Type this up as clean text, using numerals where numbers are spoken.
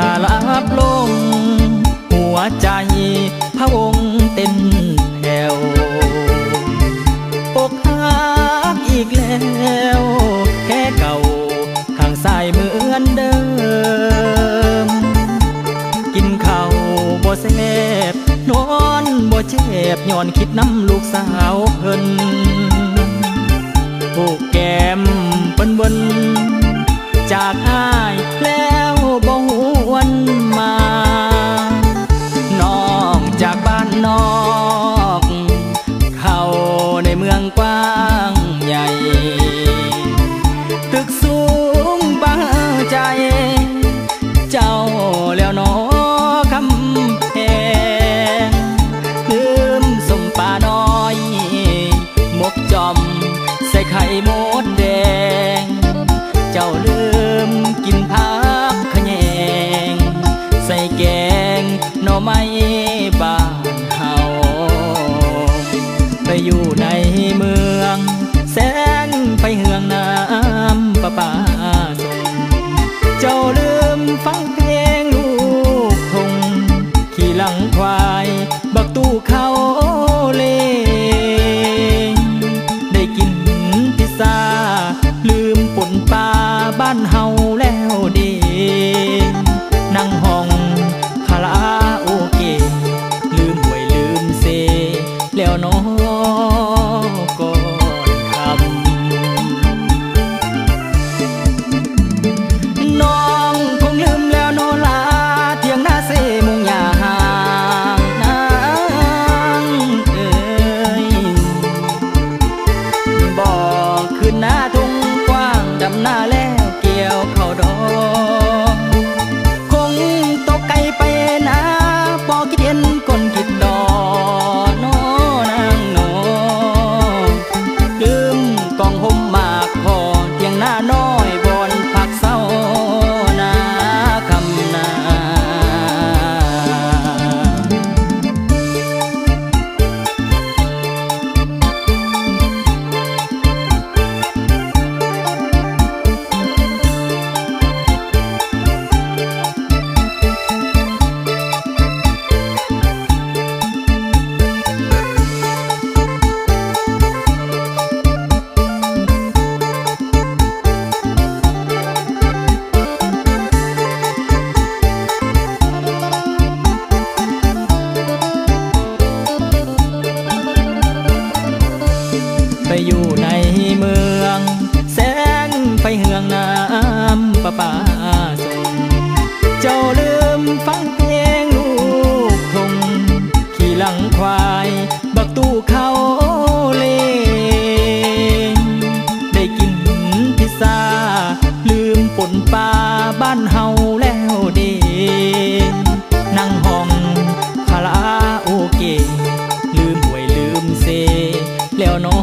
ตาลับลงหัวใจพะวงเต้นแผ่วอกหักอีกแล้วแค่เก่าข้างซ้ายเหมือนเดิมกินข้าวบ่แซ่บนอนบ่เจ็บย้อนคิดน้ำลูกสาวเพิ่นผูกแก้มเปิ้นเบิ้นจากอ้ายแล้วบ่หวนมาน้องจากบ้านนอกเข้าในเมืองกว้างใหญ่ตึกสูงบังใจเจ้าแล้วน้อคำแพงลืมสมป่าน้อยหมกจอมใส่ไข่มดแดงเจ้าลืมกินผักขะแยงใส่แกงหน่อไม้บ้านเฮาไปอยู่ในเมืองแสงไปเหืองน้ำประปาส่งเจ้าลืมฟังเพลงลูกทุ่งขี่หลังควายบักตู้เขาเลงได้กินพิซซ่าลืมป่นปลาบ้านเฮาแล้วดีนั่งห้องคาราโอเกะลืมหวยลืมเซแล้วน้อก่อนคำน้องคงลืมแล้วโนลาเที่ยงหน้าเซมุงยาห่างนางเอ้ยบอกขึ้นหน้าทุ่งกว้างดำหน้าแล้วเกี่ยวเข้าดอกคงตกไกลไปนะพอคิดเห็นคนคิดดอกน้อนางน้อลืมกองห่มมากพอเที่ยงหน้าน้อยบอนผักเศร้านาคำนาไปอยู่ในเมืองแสงไฟเหืองน้ำประปาส่งเจ้าลืมฟังเพลงลูกทุ่งขี่หลังควายบักตู้เขาเลงได้กินพิซซ่าลืมป่นปลาบ้านเฮาแล้วดีนั่งห้องคาราโอเกะลืมหวยลืมเซแล้วน้อ